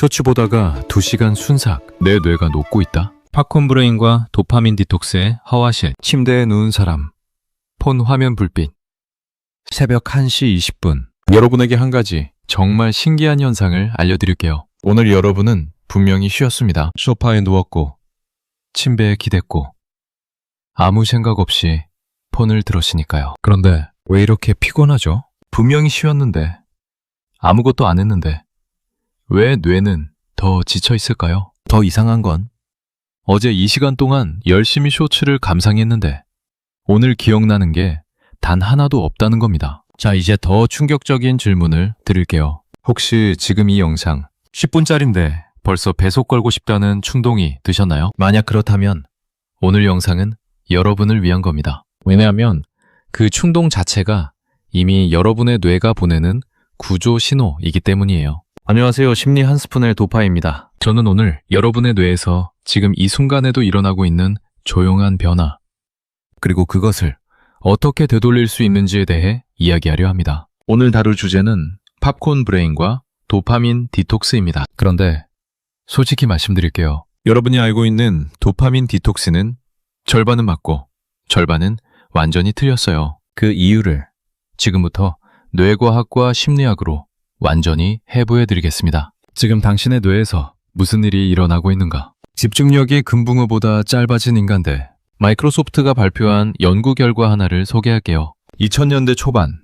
쇼츠 보다가 2시간 순삭. 내 뇌가 녹고 있다. 팝콘 브레인과 도파민 디톡스의 허와실. 침대에 누운 사람. 폰 화면 불빛. 새벽 1시 20분. 여러분에게 한 가지 정말 신기한 현상을 알려드릴게요. 오늘 여러분은 분명히 쉬었습니다. 소파에 누웠고 침대에 기댔고 아무 생각 없이 폰을 들었으니까요. 그런데 왜 이렇게 피곤하죠? 분명히 쉬었는데 아무것도 안 했는데 왜 뇌는 더 지쳐 있을까요? 더 이상한 건 어제 이 시간 동안 열심히 쇼츠를 감상했는데 오늘 기억나는 게 단 하나도 없다는 겁니다. 자, 이제 더 충격적인 질문을 드릴게요. 혹시 지금 이 영상 10분짜리인데 벌써 배속 걸고 싶다는 충동이 드셨나요? 만약 그렇다면 오늘 영상은 여러분을 위한 겁니다. 왜냐하면 그 충동 자체가 이미 여러분의 뇌가 보내는 구조 신호이기 때문이에요. 안녕하세요. 심리 한 스푼의 도파입니다. 저는 오늘 여러분의 뇌에서 지금 이 순간에도 일어나고 있는 조용한 변화, 그리고 그것을 어떻게 되돌릴 수 있는지에 대해 이야기하려 합니다. 오늘 다룰 주제는 팝콘 브레인과 도파민 디톡스입니다. 그런데 솔직히 말씀드릴게요. 여러분이 알고 있는 도파민 디톡스는 절반은 맞고 절반은 완전히 틀렸어요. 그 이유를 지금부터 뇌과학과 심리학으로 완전히 해부해드리겠습니다. 지금 당신의 뇌에서 무슨 일이 일어나고 있는가? 집중력이 금붕어보다 짧아진 인간들. 마이크로소프트가 발표한 연구 결과 하나를 소개할게요. 2000년대 초반,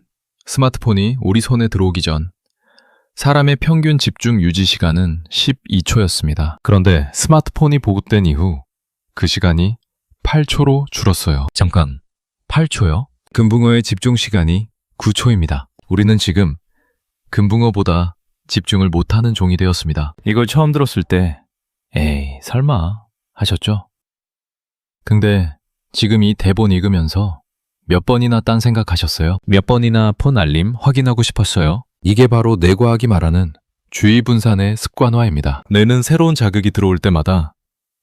스마트폰이 우리 손에 들어오기 전 사람의 평균 집중 유지 시간은 12초였습니다. 그런데 스마트폰이 보급된 이후 그 시간이 8초로 줄었어요. 잠깐, 8초요? 금붕어의 집중 시간이 9초입니다. 우리는 지금 금붕어보다 집중을 못하는 종이 되었습니다. 이걸 처음 들었을 때 에이, 설마 하셨죠? 근데 지금 이 대본 읽으면서 몇 번이나 딴 생각하셨어요? 몇 번이나 폰 알림 확인하고 싶었어요? 이게 바로 뇌과학이 말하는 주의 분산의 습관화입니다. 뇌는 새로운 자극이 들어올 때마다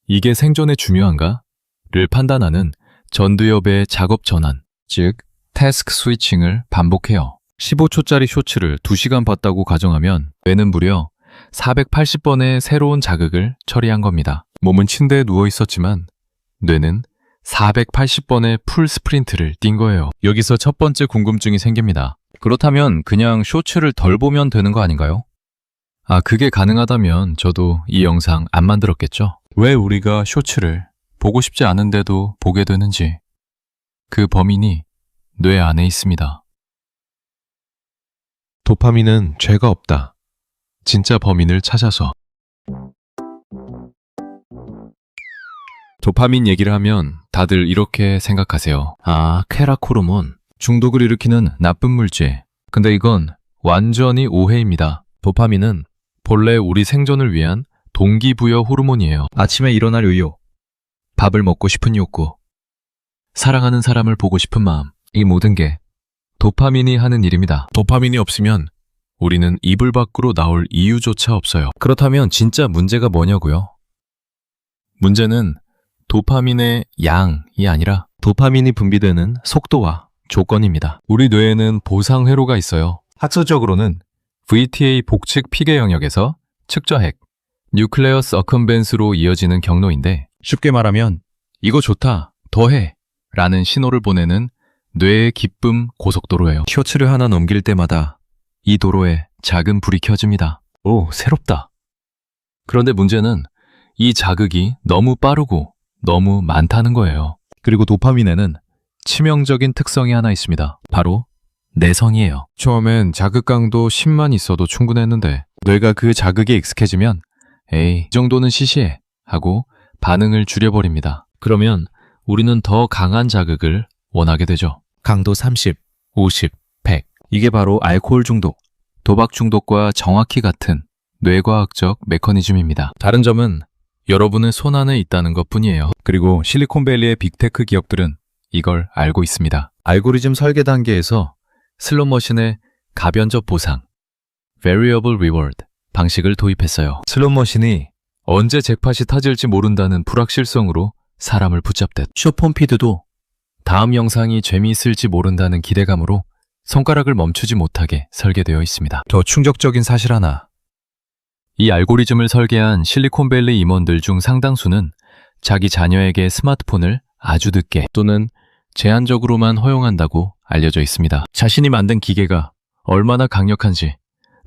이게 생존에 중요한가?를 판단하는 전두엽의 작업 전환, 즉 태스크 스위칭을 반복해요. 15초짜리 쇼츠를 2시간 봤다고 가정하면 뇌는 무려 480번의 새로운 자극을 처리한 겁니다. 몸은 침대에 누워 있었지만 뇌는 480번의 풀 스프린트를 뛴 거예요. 여기서 첫 번째 궁금증이 생깁니다. 그렇다면 그냥 쇼츠를 덜 보면 되는 거 아닌가요? 아, 그게 가능하다면 저도 이 영상 안 만들었겠죠? 왜 우리가 쇼츠를 보고 싶지 않은데도 보게 되는지, 그 범인이 뇌 안에 있습니다. 도파민은 죄가 없다. 진짜 범인을 찾아서. 도파민 얘기를 하면 다들 이렇게 생각하세요. 아, 쾌락 호르몬. 중독을 일으키는 나쁜 물질. 근데 이건 완전히 오해입니다. 도파민은 본래 우리 생존을 위한 동기부여 호르몬이에요. 아침에 일어날 의욕, 밥을 먹고 싶은 욕구, 사랑하는 사람을 보고 싶은 마음, 이 모든 게 도파민이 하는 일입니다. 도파민이 없으면 우리는 이불 밖으로 나올 이유조차 없어요. 그렇다면 진짜 문제가 뭐냐고요? 문제는 도파민의 양이 아니라 도파민이 분비되는 속도와 조건입니다. 우리 뇌에는 보상 회로가 있어요. 학술적으로는 VTA 복측 피계 영역에서 측저핵, 뉴클레어스 어컴벤스로 이어지는 경로인데, 쉽게 말하면 이거 좋다, 더해 라는 신호를 보내는 뇌의 기쁨 고속도로예요. 쇼츠를 하나 넘길 때마다 이 도로에 작은 불이 켜집니다. 오, 새롭다. 그런데 문제는 이 자극이 너무 빠르고 너무 많다는 거예요. 그리고 도파민에는 치명적인 특성이 하나 있습니다. 바로 내성이에요. 처음엔 자극 강도 10만 있어도 충분했는데 뇌가 그 자극에 익숙해지면 에이, 이 정도는 시시해 하고 반응을 줄여버립니다. 그러면 우리는 더 강한 자극을 원하게 되죠. 강도 30, 50, 100. 이게 바로 알코올 중독, 도박 중독과 정확히 같은 뇌과학적 메커니즘입니다. 다른 점은 여러분의 손 안에 있다는 것뿐이에요. 그리고 실리콘밸리의 빅테크 기업들은 이걸 알고 있습니다. 알고리즘 설계 단계에서 슬롯머신의 가변적 보상, Variable Reward 방식을 도입했어요. 슬롯머신이 언제 잭팟이 터질지 모른다는 불확실성으로 사람을 붙잡듯, 쇼폰피드도 다음 영상이 재미있을지 모른다는 기대감으로 손가락을 멈추지 못하게 설계되어 있습니다. 더 충격적인 사실 하나. 이 알고리즘을 설계한 실리콘밸리 임원들 중 상당수는 자기 자녀에게 스마트폰을 아주 늦게 또는 제한적으로만 허용한다고 알려져 있습니다. 자신이 만든 기계가 얼마나 강력한지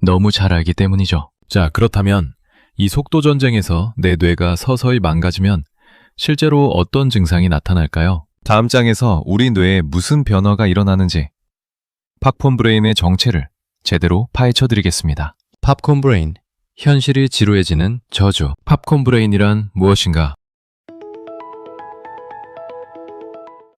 너무 잘 알기 때문이죠. 자, 그렇다면 이 속도 전쟁에서 내 뇌가 서서히 망가지면 실제로 어떤 증상이 나타날까요? 다음 장에서 우리 뇌에 무슨 변화가 일어나는지 팝콘 브레인의 정체를 제대로 파헤쳐 드리겠습니다. 팝콘 브레인, 현실이 지루해지는 저주. 팝콘 브레인이란 무엇인가?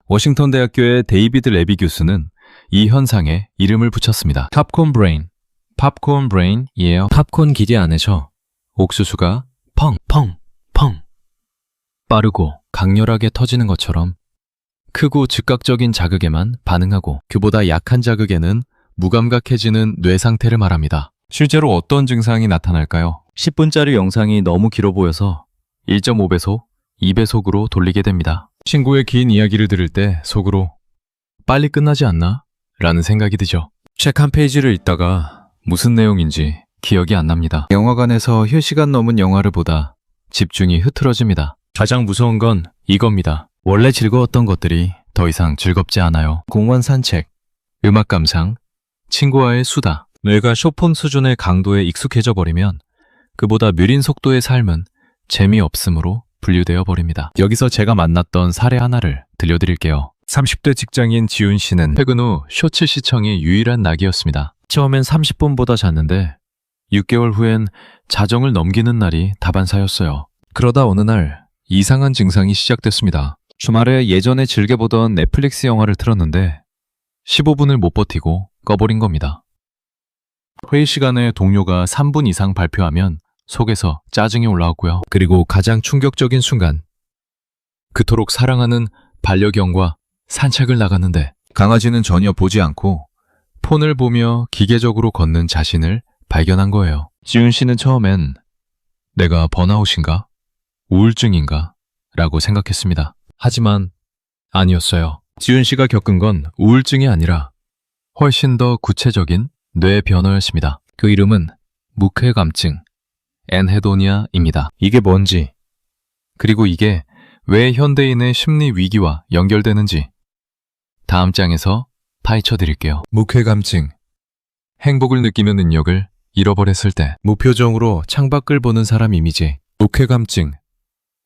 워싱턴 대학교의 데이비드 레비 교수는 이 현상에 이름을 붙였습니다. 팝콘 브레인, 팝콘 브레인이에요. 팝콘 기계 안에서 옥수수가 펑펑펑 빠르고 강렬하게 터지는 것처럼 크고 즉각적인 자극에만 반응하고 그보다 약한 자극에는 무감각해지는 뇌 상태를 말합니다. 실제로 어떤 증상이 나타날까요? 10분짜리 영상이 너무 길어 보여서 1.5배속, 2배속으로 돌리게 됩니다. 친구의 긴 이야기를 들을 때 속으로 빨리 끝나지 않나? 라는 생각이 드죠. 책 한 페이지를 읽다가 무슨 내용인지 기억이 안 납니다. 영화관에서 3시간 넘은 영화를 보다 집중이 흐트러집니다. 가장 무서운 건 이겁니다. 원래 즐거웠던 것들이 더 이상 즐겁지 않아요. 공원 산책, 음악 감상, 친구와의 수다. 뇌가 쇼폼 수준의 강도에 익숙해져 버리면 그보다 느린 속도의 삶은 재미없음으로 분류되어 버립니다. 여기서 제가 만났던 사례 하나를 들려드릴게요. 30대 직장인 지훈 씨는 퇴근 후 쇼츠 시청이 유일한 낙이었습니다. 처음엔 30분보다 잤는데 6개월 후엔 자정을 넘기는 날이 다반사였어요. 그러다 어느 날 이상한 증상이 시작됐습니다. 주말에 예전에 즐겨보던 넷플릭스 영화를 틀었는데 15분을 못 버티고 꺼버린 겁니다. 회의 시간에 동료가 3분 이상 발표하면 속에서 짜증이 올라왔고요. 그리고 가장 충격적인 순간, 그토록 사랑하는 반려견과 산책을 나갔는데 강아지는 전혀 보지 않고 폰을 보며 기계적으로 걷는 자신을 발견한 거예요. 지훈 씨는 처음엔 내가 번아웃인가? 우울증인가? 라고 생각했습니다. 하지만 아니었어요. 지훈 씨가 겪은 건 우울증이 아니라 훨씬 더 구체적인 뇌 변화였습니다. 그 이름은 묵회감증, 엔헤도니아입니다. 이게 뭔지, 그리고 이게 왜 현대인의 심리 위기와 연결되는지 다음 장에서 파헤쳐 드릴게요. 묵회감증, 행복을 느끼는 능력을 잃어버렸을 때 무표정으로 창밖을 보는 사람 이미지. 묵회감증,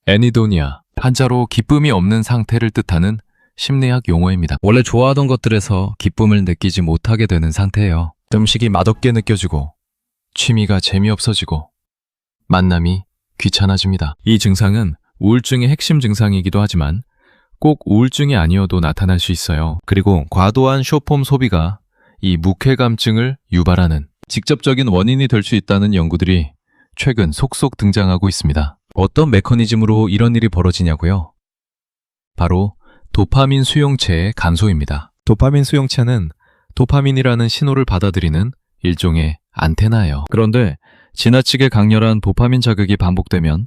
애니도니아, 한자로 기쁨이 없는 상태를 뜻하는 심리학 용어입니다. 원래 좋아하던 것들에서 기쁨을 느끼지 못하게 되는 상태예요. 음식이 맛없게 느껴지고 취미가 재미없어지고 만남이 귀찮아집니다. 이 증상은 우울증의 핵심 증상이기도 하지만 꼭 우울증이 아니어도 나타날 수 있어요. 그리고 과도한 쇼폼 소비가 이 묵회감증을 유발하는 직접적인 원인이 될 수 있다는 연구들이 최근 속속 등장하고 있습니다. 어떤 메커니즘으로 이런 일이 벌어지냐고요? 바로 도파민 수용체의 감소입니다. 도파민 수용체는 도파민이라는 신호를 받아들이는 일종의 안테나예요. 그런데 지나치게 강렬한 도파민 자극이 반복되면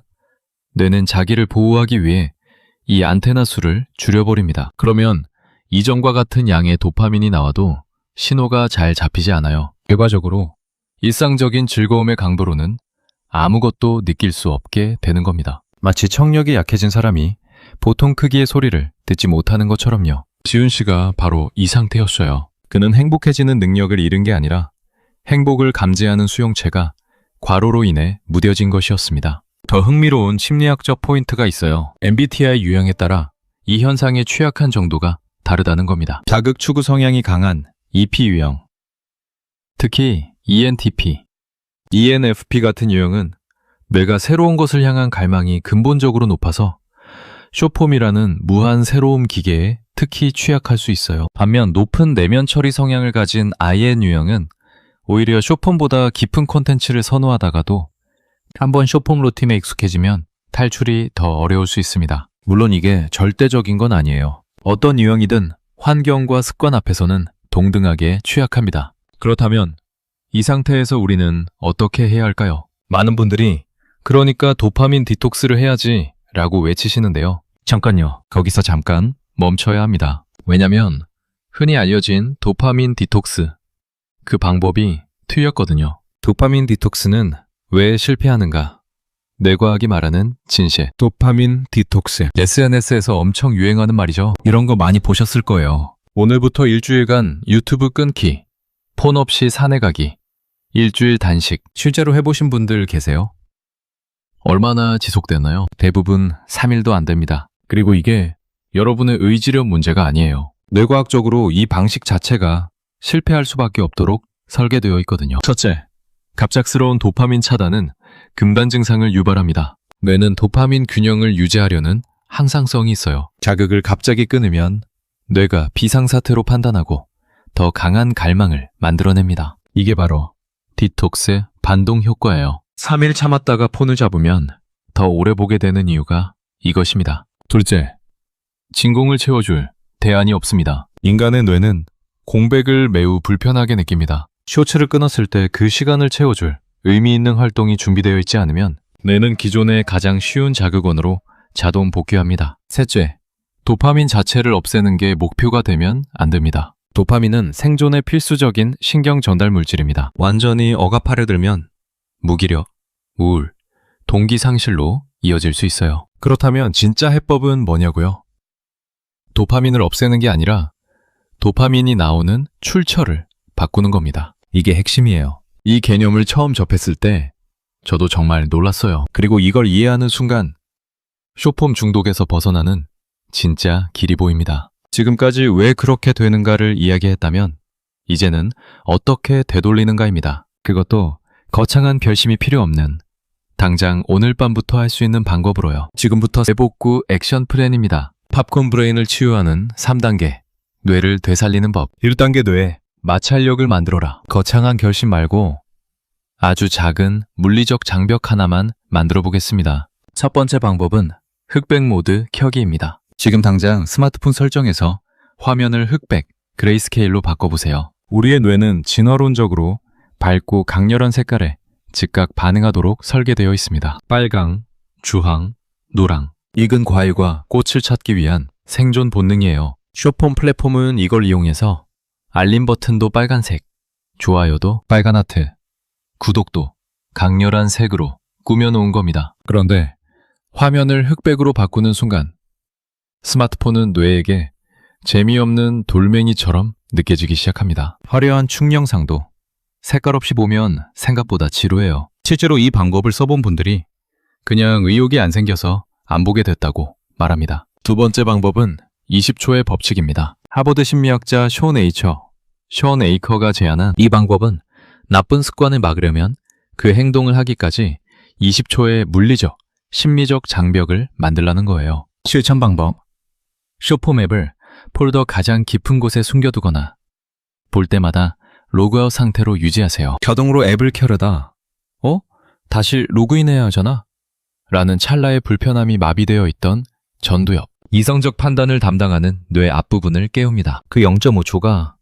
뇌는 자기를 보호하기 위해 이 안테나 수를 줄여버립니다. 그러면 이전과 같은 양의 도파민이 나와도 신호가 잘 잡히지 않아요. 결과적으로 일상적인 즐거움의 강도로는 아무것도 느낄 수 없게 되는 겁니다. 마치 청력이 약해진 사람이 보통 크기의 소리를 듣지 못하는 것처럼요. 지훈 씨가 바로 이 상태였어요. 그는 행복해지는 능력을 잃은 게 아니라 행복을 감지하는 수용체가 과로로 인해 무뎌진 것이었습니다. 더 흥미로운 심리학적 포인트가 있어요. MBTI 유형에 따라 이 현상의 취약한 정도가 다르다는 겁니다. 자극 추구 성향이 강한 EP 유형, 특히 ENTP, ENFP 같은 유형은 뇌가 새로운 것을 향한 갈망이 근본적으로 높아서 쇼폼이라는 무한 새로움 기계에 특히 취약할 수 있어요. 반면 높은 내면 처리 성향을 가진 IN 유형은 오히려 쇼폼보다 깊은 콘텐츠를 선호하다가도 한번 쇼폼 루틴에 익숙해지면 탈출이 더 어려울 수 있습니다. 물론 이게 절대적인 건 아니에요. 어떤 유형이든 환경과 습관 앞에서는 동등하게 취약합니다. 그렇다면 이 상태에서 우리는 어떻게 해야 할까요? 많은 분들이 그러니까 도파민 디톡스를 해야지 라고 외치시는데요. 잠깐요. 거기서 잠깐 멈춰야 합니다. 왜냐면 흔히 알려진 도파민 디톡스, 그 방법이 틀렸거든요. 도파민 디톡스는 왜 실패하는가? 뇌과학이 말하는 진실. 도파민 디톡스. SNS에서 엄청 유행하는 말이죠. 이런 거 많이 보셨을 거예요. 오늘부터 일주일간 유튜브 끊기, 폰 없이 산에 가기, 일주일 단식. 실제로 해보신 분들 계세요? 얼마나 지속되나요? 대부분 3일도 안 됩니다. 그리고 이게 여러분의 의지력 문제가 아니에요. 뇌과학적으로 이 방식 자체가 실패할 수밖에 없도록 설계되어 있거든요. 첫째, 갑작스러운 도파민 차단은 금단 증상을 유발합니다. 뇌는 도파민 균형을 유지하려는 항상성이 있어요. 자극을 갑자기 끊으면 뇌가 비상사태로 판단하고 더 강한 갈망을 만들어냅니다. 이게 바로 디톡스의 반동 효과예요. 3일 참았다가 폰을 잡으면 더 오래 보게 되는 이유가 이것입니다. 둘째, 진공을 채워줄 대안이 없습니다. 인간의 뇌는 공백을 매우 불편하게 느낍니다. 쇼츠를 끊었을 때 그 시간을 채워줄 의미 있는 활동이 준비되어 있지 않으면 뇌는 기존의 가장 쉬운 자극원으로 자동 복귀합니다. 셋째, 도파민 자체를 없애는 게 목표가 되면 안 됩니다. 도파민은 생존에 필수적인 신경 전달 물질입니다. 완전히 억압하려들면 무기력, 우울, 동기 상실로 이어질 수 있어요. 그렇다면 진짜 해법은 뭐냐고요? 도파민을 없애는 게 아니라 도파민이 나오는 출처를 바꾸는 겁니다. 이게 핵심이에요. 이 개념을 처음 접했을 때 저도 정말 놀랐어요. 그리고 이걸 이해하는 순간 쇼폼 중독에서 벗어나는 진짜 길이 보입니다. 지금까지 왜 그렇게 되는가를 이야기했다면 이제는 어떻게 되돌리는가입니다. 그것도 거창한 별심이 필요 없는 당장 오늘 밤부터 할 수 있는 방법으로요. 지금부터 재복구 액션 플랜입니다. 팝콘 브레인을 치유하는 3단계, 뇌를 되살리는 법. 1단계 뇌, 마찰력을 만들어라. 거창한 결심 말고 아주 작은 물리적 장벽 하나만 만들어 보겠습니다. 첫 번째 방법은 흑백 모드 켜기입니다. 지금 당장 스마트폰 설정에서 화면을 흑백, 그레이스케일로 바꿔보세요. 우리의 뇌는 진화론적으로 밝고 강렬한 색깔에 즉각 반응하도록 설계되어 있습니다. 빨강, 주황, 노랑. 익은 과일과 꽃을 찾기 위한 생존 본능이에요. 쇼폰 플랫폼은 이걸 이용해서 알림 버튼도 빨간색, 좋아요도 빨간 하트, 구독도 강렬한 색으로 꾸며놓은 겁니다. 그런데 화면을 흑백으로 바꾸는 순간 스마트폰은 뇌에게 재미없는 돌멩이처럼 느껴지기 시작합니다. 화려한 충영상도 색깔 없이 보면 생각보다 지루해요. 실제로 이 방법을 써본 분들이 그냥 의욕이 안 생겨서 안 보게 됐다고 말합니다. 두 번째 방법은 20초의 법칙입니다. 하버드 심리학자 션 에이커가 제안한 이 방법은 나쁜 습관을 막으려면 그 행동을 하기까지 20초의 물리적, 심리적 장벽을 만들라는 거예요. 실천 방법. 쇼폼 앱을 폴더 가장 깊은 곳에 숨겨두거나 볼 때마다 로그아웃 상태로 유지하세요. 자동으로 앱을 켜려다 다시 로그인해야 하잖아? 라는 찰나의 불편함이 마비되어 있던 전두엽. 이성적 판단을 담당하는 뇌 앞부분을 깨웁니다. 그 0.5초가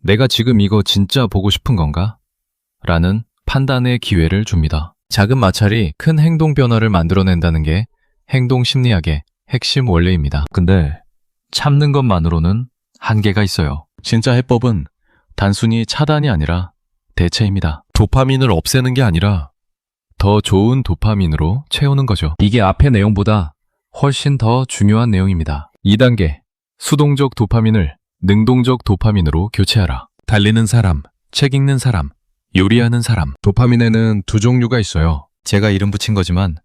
내가 지금 이거 진짜 보고 싶은 건가? 라는 판단의 기회를 줍니다. 작은 마찰이 큰 행동 변화를 만들어낸다는 게 행동 심리학의 핵심 원리입니다. 근데 참는 것만으로는 한계가 있어요. 진짜 해법은 단순히 차단이 아니라 대체입니다. 도파민을 없애는 게 아니라 더 좋은 도파민으로 채우는 거죠. 이게 앞의 내용보다 훨씬 더 중요한 내용입니다. 2단계, 수동적 도파민을 능동적 도파민으로 교체하라. 달리는 사람, 책 읽는 사람, 요리하는 사람. 도파민에는 두 종류가 있어요. 제가 이름 붙인 거지만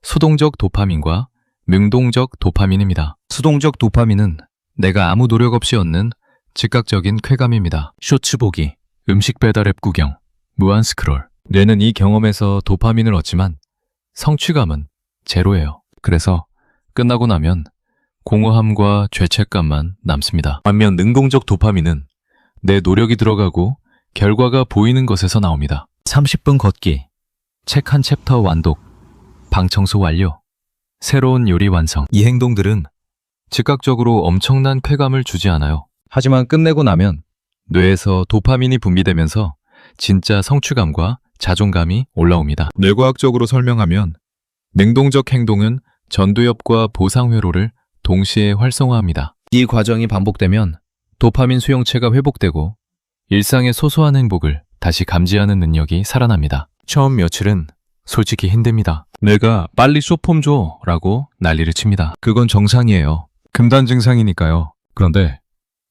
수동적 도파민과 능동적 도파민입니다. 수동적 도파민은 내가 아무 노력 없이 얻는 즉각적인 쾌감입니다. 쇼츠 보기, 음식 배달 앱 구경, 무한 스크롤. 뇌는 이 경험에서 도파민을 얻지만 성취감은 제로예요. 그래서 끝나고 나면 공허함과 죄책감만 남습니다. 반면 능동적 도파민은 내 노력이 들어가고 결과가 보이는 것에서 나옵니다. 30분 걷기, 책 한 챕터 완독, 방 청소 완료, 새로운 요리 완성. 이 행동들은 즉각적으로 엄청난 쾌감을 주지 않아요. 하지만 끝내고 나면 뇌에서 도파민이 분비되면서 진짜 성취감과 자존감이 올라옵니다. 뇌과학적으로 설명하면 능동적 행동은 전두엽과 보상회로를 동시에 활성화합니다. 이 과정이 반복되면 도파민 수용체가 회복되고 일상의 소소한 행복을 다시 감지하는 능력이 살아납니다. 처음 며칠은 솔직히 힘듭니다. 내가 빨리 쇼폼 줘 라고 난리를 칩니다. 그건 정상이에요. 금단 증상이니까요. 그런데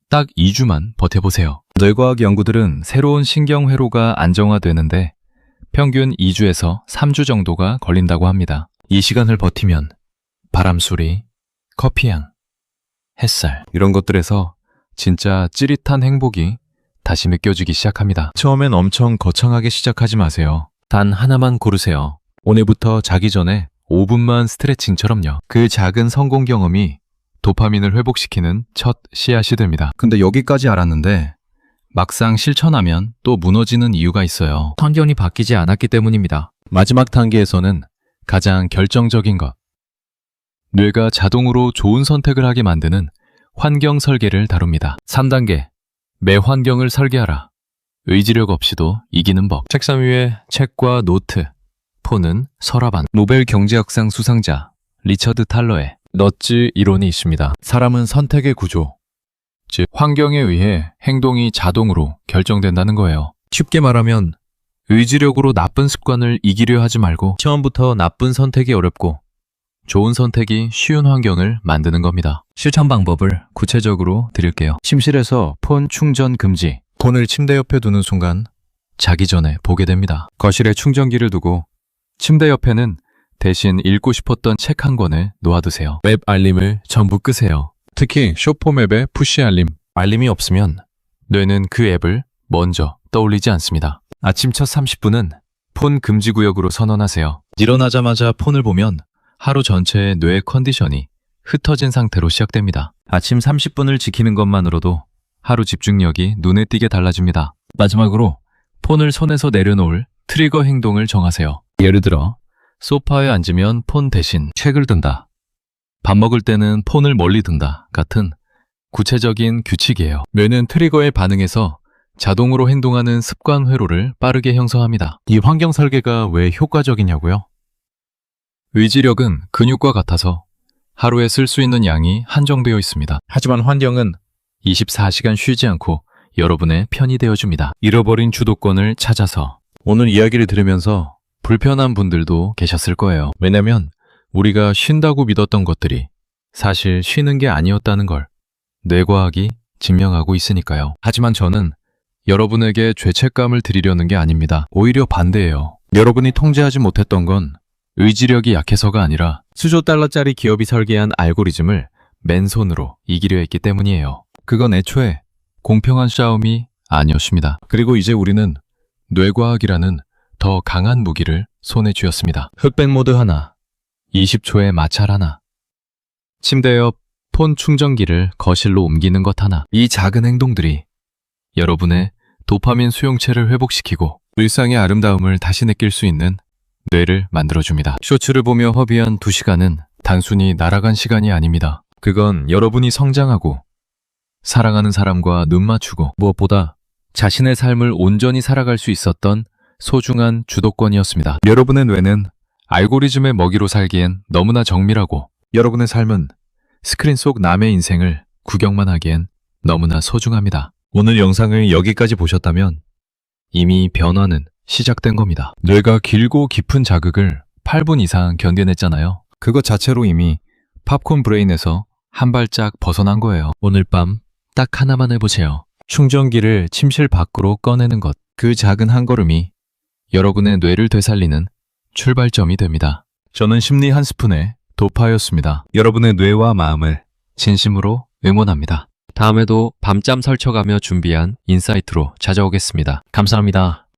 딱 2주만 버텨보세요. 뇌과학 연구들은 새로운 신경회로가 안정화되는데 평균 2주에서 3주 정도가 걸린다고 합니다. 이 시간을 버티면 바람소리, 커피향, 햇살 이런 것들에서 진짜 찌릿한 행복이 다시 느껴지기 시작합니다. 처음엔 엄청 거창하게 시작하지 마세요. 단 하나만 고르세요. 오늘부터 자기 전에 5분만 스트레칭처럼요. 그 작은 성공 경험이 도파민을 회복시키는 첫 씨앗이 됩니다. 근데 여기까지 알았는데 막상 실천하면 또 무너지는 이유가 있어요. 환경이 바뀌지 않았기 때문입니다. 마지막 단계에서는 가장 결정적인 것. 뇌가 자동으로 좋은 선택을 하게 만드는 환경 설계를 다룹니다. 3단계. 매 환경을 설계하라. 의지력 없이도 이기는 법. 책상 위에 책과 노트, 폰은 서랍 안. 노벨 경제학상 수상자 리처드 탈러의 넛즈 이론이 있습니다. 사람은 선택의 구조, 즉 환경에 의해 행동이 자동으로 결정된다는 거예요. 쉽게 말하면 의지력으로 나쁜 습관을 이기려 하지 말고 처음부터 나쁜 선택이 어렵고 좋은 선택이 쉬운 환경을 만드는 겁니다. 실천 방법을 구체적으로 드릴게요. 침실에서 폰 충전 금지. 폰을 침대 옆에 두는 순간 자기 전에 보게 됩니다. 거실에 충전기를 두고 침대 옆에는 대신 읽고 싶었던 책 한 권을 놓아두세요. 웹 알림을 전부 끄세요. 특히 쇼폼 앱의 푸시 알림. 알림이 없으면 뇌는 그 앱을 먼저 떠올리지 않습니다. 아침 첫 30분은 폰 금지 구역으로 선언하세요. 일어나자마자 폰을 보면 하루 전체의 뇌 컨디션이 흩어진 상태로 시작됩니다. 아침 30분을 지키는 것만으로도 하루 집중력이 눈에 띄게 달라집니다. 마지막으로 폰을 손에서 내려놓을 트리거 행동을 정하세요. 예를 들어 소파에 앉으면 폰 대신 책을 든다. 밥 먹을 때는 폰을 멀리 둔다. 같은 구체적인 규칙이에요. 뇌는 트리거에 반응해서 자동으로 행동하는 습관 회로를 빠르게 형성합니다. 이 환경 설계가 왜 효과적이냐고요? 의지력은 근육과 같아서 하루에 쓸 수 있는 양이 한정되어 있습니다. 하지만 환경은 24시간 쉬지 않고 여러분의 편이 되어줍니다. 잃어버린 주도권을 찾아서. 오늘 이야기를 들으면서 불편한 분들도 계셨을 거예요. 왜냐면 우리가 쉰다고 믿었던 것들이 사실 쉬는 게 아니었다는 걸 뇌과학이 증명하고 있으니까요. 하지만 저는 여러분에게 죄책감을 드리려는 게 아닙니다. 오히려 반대예요. 여러분이 통제하지 못했던 건 의지력이 약해서가 아니라 수조 달러짜리 기업이 설계한 알고리즘을 맨손으로 이기려 했기 때문이에요. 그건 애초에 공평한 싸움이 아니었습니다. 그리고 이제 우리는 뇌과학이라는 더 강한 무기를 손에 쥐었습니다. 흑백 모드 하나, 20초의 마찰 하나, 침대 옆 폰 충전기를 거실로 옮기는 것 하나. 이 작은 행동들이 여러분의 도파민 수용체를 회복시키고 일상의 아름다움을 다시 느낄 수 있는 뇌를 만들어줍니다. 쇼츠를 보며 허비한 2시간은 단순히 날아간 시간이 아닙니다. 그건 여러분이 성장하고 사랑하는 사람과 눈 맞추고 무엇보다 자신의 삶을 온전히 살아갈 수 있었던 소중한 주도권이었습니다. 여러분의 뇌는 알고리즘의 먹이로 살기엔 너무나 정밀하고 여러분의 삶은 스크린 속 남의 인생을 구경만 하기엔 너무나 소중합니다. 오늘 영상을 여기까지 보셨다면 이미 변화는 시작된 겁니다. 뇌가 길고 깊은 자극을 8분 이상 견뎌냈잖아요. 그것 자체로 이미 팝콘 브레인에서 한 발짝 벗어난 거예요. 오늘 밤 딱 하나만 해보세요. 충전기를 침실 밖으로 꺼내는 것. 그 작은 한 걸음이 여러분의 뇌를 되살리는 출발점이 됩니다. 저는 심리 한 스푼의 도파였습니다. 여러분의 뇌와 마음을 진심으로 응원합니다. 다음에도 밤잠 설쳐가며 준비한 인사이트로 찾아오겠습니다. 감사합니다.